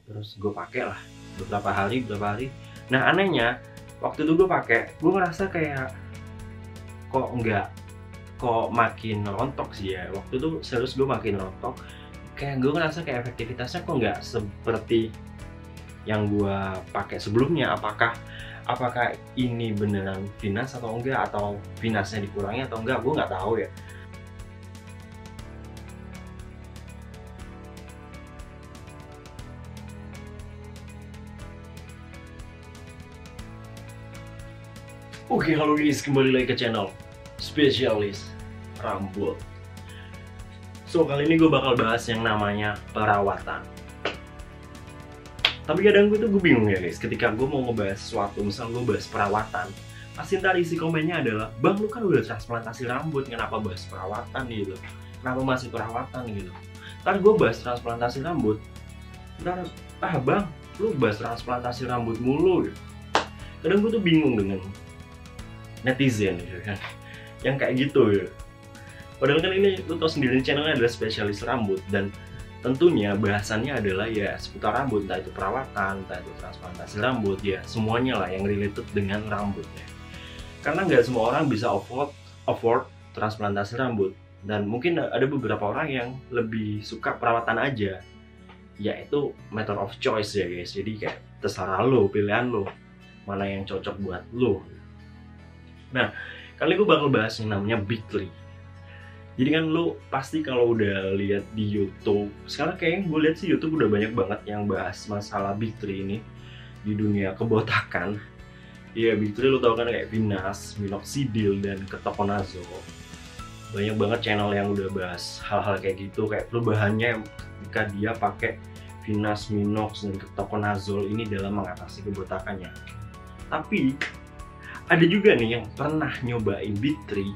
Terus gue pakai lah beberapa hari. Nah anehnya waktu itu gue pakai, gue ngerasa kayak kok makin rontok sih ya. Waktu itu serius gue makin rontok. Kayak gue ngerasa kayak efektivitasnya kok nggak seperti yang gue pakai sebelumnya. Apakah ini beneran Venus atau enggak, atau Venusnya dikurangi atau enggak, gue nggak tahu ya. Oke, halo guys, kembali lagi ke channel Spesialis Rambut. So, kali ini gue bakal bahas yang namanya perawatan. Tapi kadang gue bingung ya guys, ketika gue mau ngebahas sesuatu, misal gue bahas perawatan, pasti ntar isi komennya adalah, "Bang, lu kan udah transplantasi rambut, kenapa bahas perawatan gitu? Kenapa masih perawatan gitu?" Ntar gue bahas transplantasi rambut, ntar, "Bang, lu bahas transplantasi rambut mulu gitu." Kadang gue bingung dengan netizen gitu kan, yang kayak gitu ya. Padahal kan ini lu tau sendiri, channelnya adalah spesialis rambut, dan tentunya bahasannya adalah ya seputar rambut, entah itu perawatan, entah itu transplantasi rambut, ya semuanya lah yang related dengan rambut ya. Karena nggak semua orang bisa afford transplantasi rambut, dan mungkin ada beberapa orang yang lebih suka perawatan aja, yaitu matter of choice ya guys. Jadi kayak terserah lo, pilihan lo mana yang cocok buat lo. Nah, kali gue bakal bahas yang namanya Big 3. Jadi kan lu pasti kalau udah lihat di YouTube, sekarang kayaknya gue lihat sih YouTube udah banyak banget yang bahas masalah Big 3 ini di dunia kebotakan. Iya, Big 3 lu tau kan, kayak Venus, Minoxidil, dan Ketoconazole. Banyak banget channel yang udah bahas hal-hal kayak gitu, kayak perubahannya ketika dia pakai Venus, Minox, dan Ketoconazole ini dalam mengatasi kebotakannya. Tapi ada juga nih yang pernah nyobain Big 3,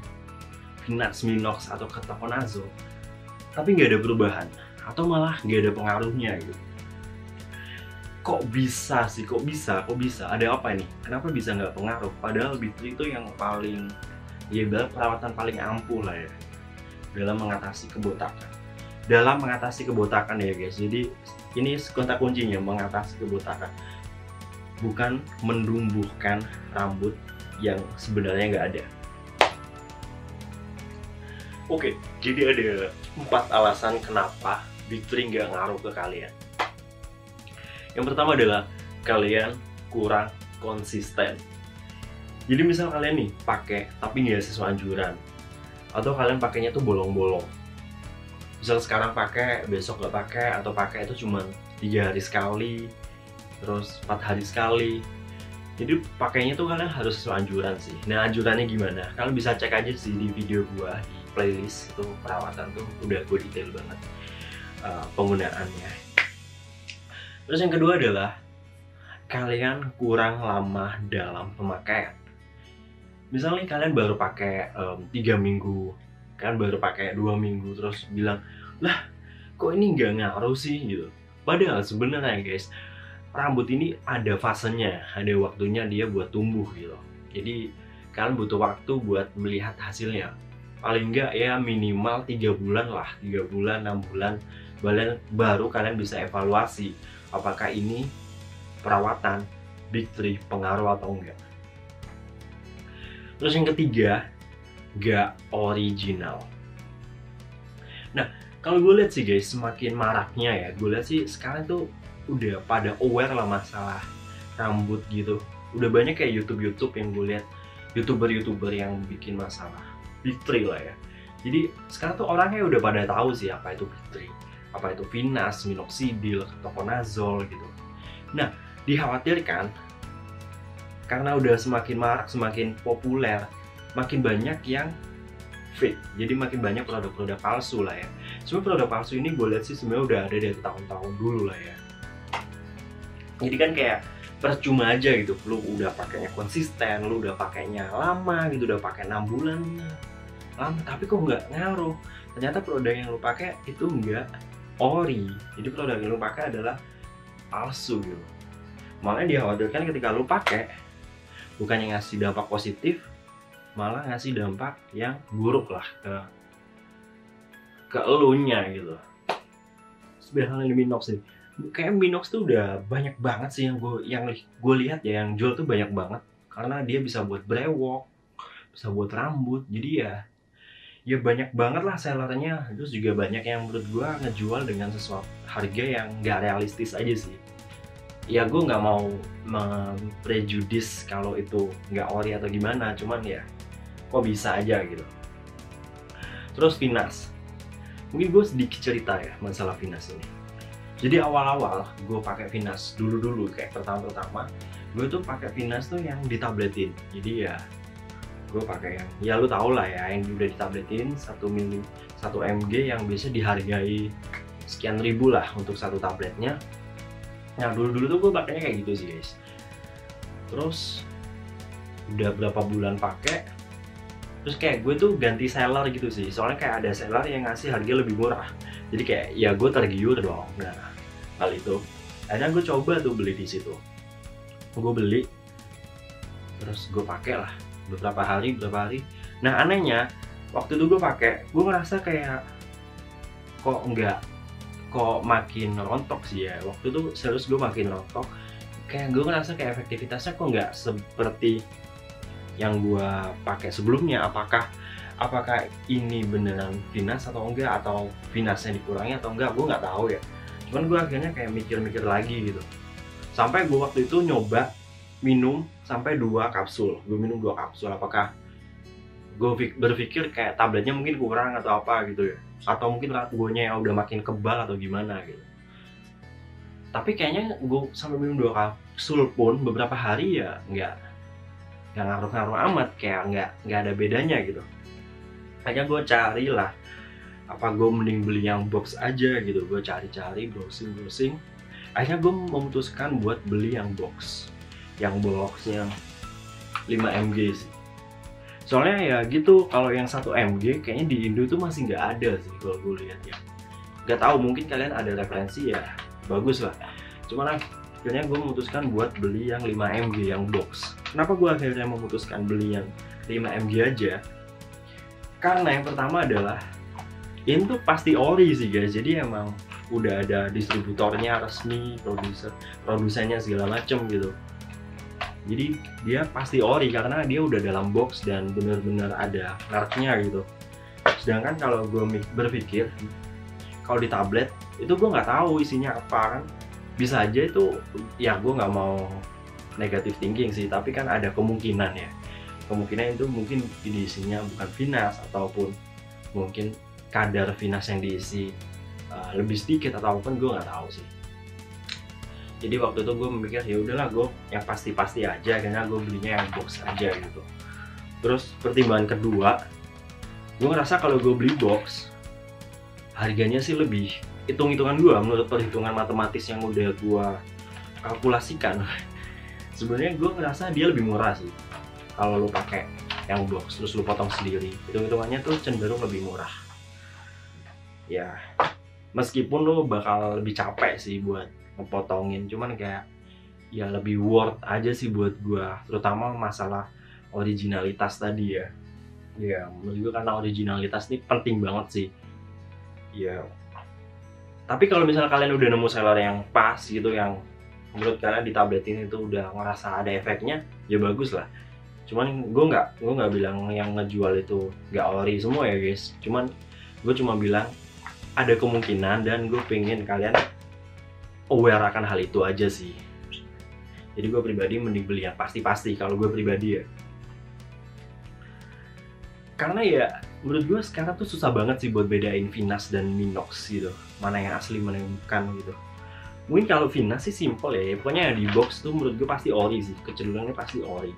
Venus, Minox, atau Ketoconazole, tapi nggak ada perubahan, atau malah nggak ada pengaruhnya gitu. Kok bisa sih? Kok bisa? Ada apa nih? Kenapa bisa nggak pengaruh? Padahal Big 3 itu yang paling, ya perawatan paling ampuh lah ya dalam mengatasi kebotakan. Ya guys, jadi ini kata kuncinya, mengatasi kebotakan, bukan menumbuhkan rambut yang sebenarnya nggak ada. Oke, jadi ada 4 alasan kenapa Big 3 nggak ngaruh ke kalian. Yang pertama adalah kalian kurang konsisten. Jadi misal kalian nih pakai tapi nggak sesuai anjuran, atau kalian pakainya tuh bolong-bolong. Misal sekarang pakai, besok nggak pakai, atau pakai itu cuma 3 hari sekali, terus 4 hari sekali. Jadi pakainya tuh kalian harus sesuai anjuran sih. Nah, anjurannya gimana? Kalian bisa cek aja sih di video gua di playlist, itu perawatan tuh udah gue detail banget penggunaannya. Terus yang kedua adalah kalian kurang lama dalam pemakaian. Misalnya kalian baru pakai 3 minggu, kan baru pakai 2 minggu, terus bilang, "Lah, kok ini nggak ngaruh sih?" gitu. Padahal sebenarnya guys, rambut ini ada fasenya, ada waktunya dia buat tumbuh gitu. Jadi kalian butuh waktu buat melihat hasilnya. Paling enggak ya minimal 3 bulan lah, 3 bulan, 6 bulan, baru kalian bisa evaluasi apakah ini perawatan Big 3 pengaruh atau enggak. Terus yang ketiga, gak original. Nah, kalau gue lihat sih guys, semakin maraknya ya, gue lihat sih sekarang tuh udah pada aware lah masalah rambut gitu. Udah banyak kayak YouTube yang gue lihat, YouTuber yang bikin masalah Big 3 lah ya. Jadi sekarang tuh orangnya udah pada tahu sih apa itu Big 3, apa itu Venus, Minoxidil, Ketoconazole gitu. Nah, dikhawatirkan karena udah semakin marak, semakin populer, makin banyak yang fake. Jadi makin banyak produk-produk palsu lah ya. Sebenarnya produk palsu ini gue lihat sih sebenarnya udah ada dari tahun-tahun dulu lah ya. Jadi kan kayak percuma aja gitu, lu udah pakainya konsisten, lu udah pakainya lama gitu, udah pakai 6 bulan lama, tapi kok nggak ngaruh. Ternyata produk yang lu pakai itu nggak ori. Jadi produk yang lu pakai adalah palsu gitu. Makanya dikhawatirkan ketika lu pakai, bukannya ngasih dampak positif, malah ngasih dampak yang buruk lah ke elunya gitu. Sebenarnya hal yang Minox sih. kayak Minox tuh udah banyak banget sih yang gue lihat ya, yang jual tuh banyak banget karena dia bisa buat brewok, bisa buat rambut. Jadi ya banyak banget lah sellernya. Terus juga banyak yang menurut gue ngejual dengan sesuatu harga yang nggak realistis aja sih. Ya gue nggak mau memprejudis kalau itu nggak ori atau gimana, cuman ya kok bisa aja gitu. Terus Finas, mungkin gue sedikit cerita ya masalah Finas ini. Jadi awal-awal gue pakai Finas dulu kayak pertama gue tuh pakai Finas tuh yang ditabletin. Jadi ya gue pakai yang ya lu tau lah ya, yang udah ditabletin 1 mg yang biasa dihargai sekian ribu lah untuk satu tabletnya. Nah dulu tuh gue pakainya kayak gitu sih guys. Terus udah berapa bulan pakai, terus kayak gue tuh ganti seller gitu sih, soalnya kayak ada seller yang ngasih harga lebih murah. Jadi kayak ya gue tergiur dong. Nah hal itu akhirnya gue coba tuh beli di situ. Gue beli, terus gue pakai lah beberapa hari. Nah anehnya waktu itu gue pakai, gue ngerasa kayak kok makin rontok sih ya. Waktu itu serius gue makin rontok. Kayak gue ngerasa kayak efektivitasnya kok nggak seperti yang gue pakai sebelumnya. Apakah ini beneran Finas atau enggak, atau Finasnya dikurangi atau enggak, gue nggak tahu ya. Cuman gue akhirnya kayak mikir lagi gitu. Sampai gue waktu itu nyoba minum sampai 2 kapsul. Gue minum 2 kapsul, apakah gue berpikir kayak tabletnya mungkin kurang atau apa gitu ya, atau mungkin guanya yang udah makin kebal atau gimana gitu. Tapi kayaknya gue sampai minum 2 kapsul pun beberapa hari ya nggak ngaruh-ngaruh amat, kayak nggak ada bedanya gitu. Akhirnya gue carilah, apa gue mending beli yang box aja gitu. Gue cari browsing. Akhirnya gue memutuskan buat beli yang box yang 5 mg sih. Soalnya ya gitu, kalau yang 1 mg kayaknya di Indo tuh masih nggak ada sih kalau gue lihat ya. Nggak tahu, mungkin kalian ada referensi ya, bagus lah. Cuman akhirnya gue memutuskan buat beli yang 5 mg yang box. Kenapa gue akhirnya memutuskan beli yang 5 mg aja? Karena yang pertama adalah ini tuh pasti ori sih guys. Jadi emang udah ada distributornya resmi, produsennya segala macem gitu. Jadi dia pasti ori karena dia udah dalam box dan bener-bener ada mereknya gitu. Sedangkan kalau gue berpikir kalau di tablet itu gue nggak tahu isinya apa kan. Bisa aja itu, ya gue nggak mau negative thinking sih, tapi kan ada kemungkinan ya. Kemungkinan itu mungkin isinya bukan Finas, ataupun mungkin kadar Finas yang diisi lebih sedikit ataupun gue nggak tahu sih. Jadi waktu itu gue memikir ya udahlah, gue yang pasti aja, karena gue belinya yang box aja gitu. Terus pertimbangan kedua, gue ngerasa kalau gue beli box harganya sih lebih, hitung-hitungan gue menurut perhitungan matematis yang udah gue kalkulasikan, sebenarnya gue ngerasa dia lebih murah sih kalau lo pakai yang box terus lo potong sendiri. Hitung-hitungannya tuh cenderung lebih murah ya, meskipun lo bakal lebih capek sih buat ngepotongin, cuman kayak ya lebih worth aja sih buat gua, terutama masalah originalitas tadi ya. Ya menurut gua karena originalitas ini penting banget sih ya. Tapi kalau misalnya kalian udah nemu seller yang pas gitu, yang menurut kalian di tablet ini tuh udah ngerasa ada efeknya, ya bagus lah. Cuman gue nggak bilang yang ngejual itu nggak ori semua ya guys. Cuman gue cuma bilang ada kemungkinan, dan gue pengen kalian aware akan hal itu aja sih. Jadi gue pribadi mending beli yang pasti kalau gue pribadi ya. Karena ya menurut gue sekarang tuh susah banget sih buat bedain Finas dan Minox gitu, mana yang asli mana yang bukan gitu. Mungkin kalau Finas sih simple ya, pokoknya di box tuh menurut gue pasti ori sih, kecenderungannya pasti ori.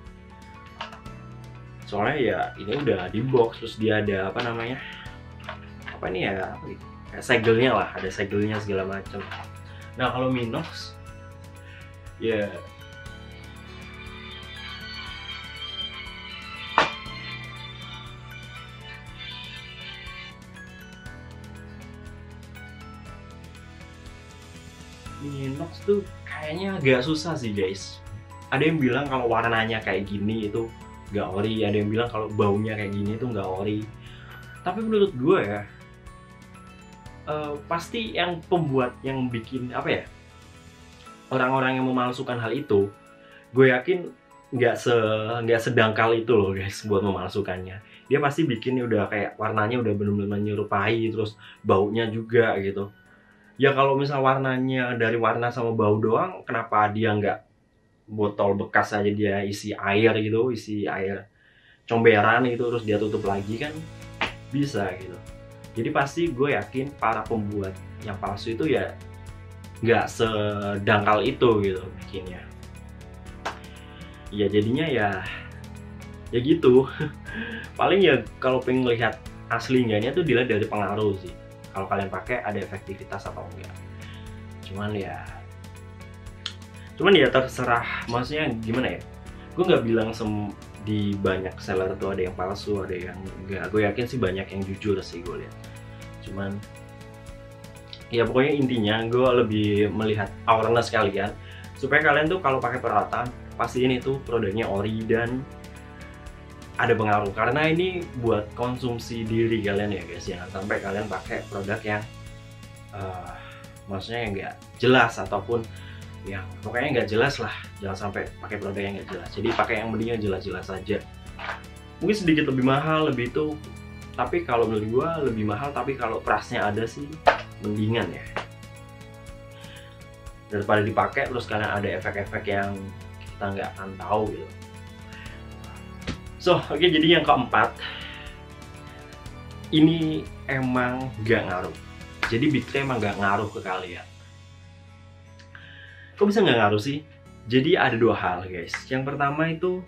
Soalnya ya ini udah di box, terus dia ada apa namanya, apa ini ya, kayak segelnya lah, ada segelnya segala macam. Nah kalau Minox ya Minox tuh kayaknya agak susah sih guys. Ada yang bilang kalau warnanya kayak gini itu nggak ori, ada yang bilang kalau baunya kayak gini itu nggak ori. Tapi menurut gue ya pasti yang pembuat yang bikin apa ya, orang-orang yang memalsukan hal itu, gue yakin nggak sedangkal itu loh guys buat memalsukannya. Dia pasti bikin udah kayak warnanya udah bener-bener menyerupai, terus baunya juga gitu. Ya kalau misal warnanya dari warna sama bau doang, kenapa dia nggak botol bekas aja dia isi air gitu, isi air comberan gitu, terus dia tutup lagi kan bisa gitu. Jadi pasti gue yakin para pembuat yang palsu itu ya nggak sedangkal itu gitu bikinnya. Ya jadinya ya gitu. Paling ya kalau pengen lihat asli enggaknya tuh dilihat dari pengaruh sih. Kalau kalian pakai ada efektivitas atau enggak. Cuman ya terserah, maksudnya gimana ya, gue nggak bilang di banyak seller tuh ada yang palsu, ada yang enggak. Gue yakin sih banyak yang jujur sih gue lihat. Cuman ya pokoknya intinya gue lebih melihat awareness kalian supaya kalian tuh kalau pakai perawatan pastiin itu produknya ori dan ada pengaruh, karena ini buat konsumsi diri kalian ya guys. Jangan sampai kalian pakai produk yang maksudnya yang nggak jelas ataupun yang pokoknya nggak jelas lah. Jangan sampai pakai produk yang nggak jelas. Jadi pakai yang mending yang jelas-jelas saja. Mungkin sedikit lebih mahal, lebih itu, tapi kalau menurut gua lebih mahal, tapi kalau price-nya ada sih mendingan ya, daripada dipakai terus kalian ada efek-efek yang kita nggak akan tahu gitu. So oke, jadi yang keempat ini emang nggak ngaruh. Jadi B3 emang nggak ngaruh ke kalian. Kok bisa nggak ngaruh sih? Jadi ada dua hal guys. Yang pertama itu,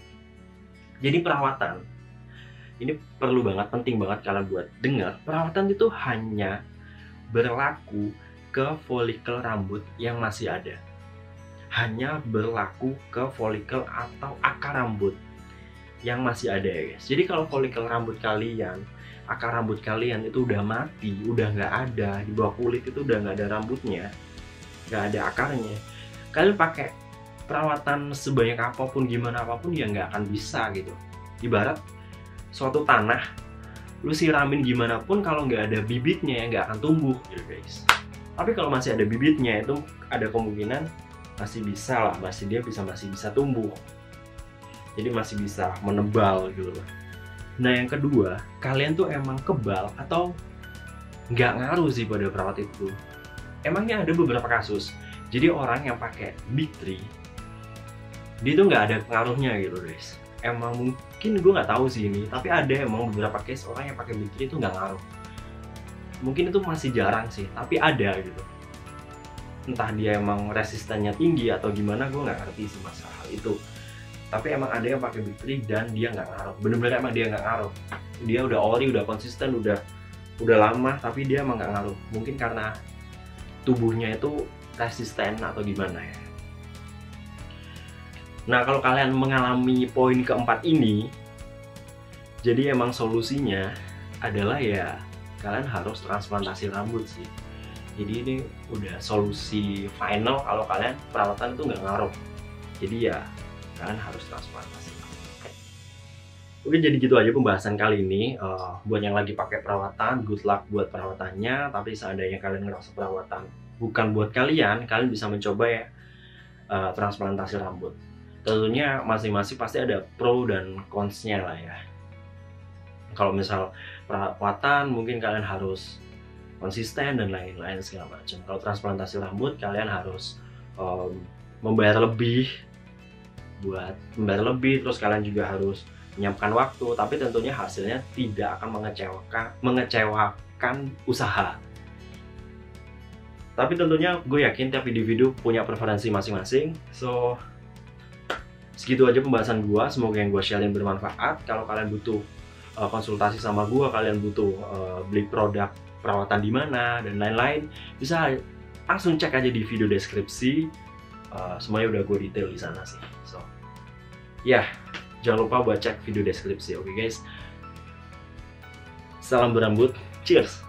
jadi perawatan ini perlu banget, penting banget kalian buat dengar. Perawatan itu hanya berlaku ke folikel rambut yang masih ada. Hanya berlaku ke folikel atau akar rambut yang masih ada ya guys. Jadi kalau folikel rambut kalian, akar rambut kalian itu udah mati, udah nggak ada, di bawah kulit itu udah nggak ada rambutnya, nggak ada akarnya, kalian pakai perawatan sebanyak apapun, gimana apapun ya nggak akan bisa gitu. Ibarat suatu tanah, lu siramin gimana pun kalau nggak ada bibitnya ya nggak akan tumbuh gitu guys. Tapi kalau masih ada bibitnya itu ada kemungkinan masih bisa lah, masih bisa tumbuh. Jadi masih bisa menebal gitu loh. Nah yang kedua, kalian tuh emang kebal atau nggak ngaruh sih pada perawat itu. Emangnya ada beberapa kasus, jadi orang yang pakai B3 dia tuh nggak ada pengaruhnya gitu guys. Emang mungkin gue nggak tahu sih ini, tapi ada emang beberapa case orang yang pakai B3 itu nggak ngaruh. Mungkin itu masih jarang sih, tapi ada gitu. Entah dia emang resistennya tinggi atau gimana, gue nggak ngerti sih masalah itu. Tapi emang ada yang pakai B3 dan dia nggak ngaruh. Bener-bener emang dia nggak ngaruh. Dia udah ori, udah konsisten, udah lama, tapi dia emang nggak ngaruh. Mungkin karena tubuhnya itu resisten atau gimana ya. Nah kalau kalian mengalami poin keempat ini, jadi emang solusinya adalah ya kalian harus transplantasi rambut sih. Jadi ini udah solusi final kalau kalian perawatan itu nggak ngaruh. Jadi ya kalian harus transplantasi. Oke, jadi gitu aja pembahasan kali ini. Buat yang lagi pakai perawatan, good luck buat perawatannya. Tapi seandainya kalian ngerasa perawatan bukan buat kalian, kalian bisa mencoba ya transplantasi rambut. Tentunya masing-masing pasti ada pro dan cons-nya lah ya. Kalau misal perawatan mungkin kalian harus konsisten dan lain-lain segala macam. Kalau transplantasi rambut kalian harus membayar lebih, terus kalian juga harus menyiapkan waktu, tapi tentunya hasilnya tidak akan mengecewakan usaha. Tapi tentunya gue yakin tiap individu punya preferensi masing-masing. So segitu aja pembahasan gue, semoga yang gue sharein bermanfaat. Kalau kalian butuh konsultasi sama gue, kalian butuh beli produk perawatan di mana dan lain-lain, bisa langsung cek aja di video deskripsi. Semuanya udah gue detail di sana sih. So ya, jangan lupa buat cek video deskripsi. Oke guys, salam berambut, cheers.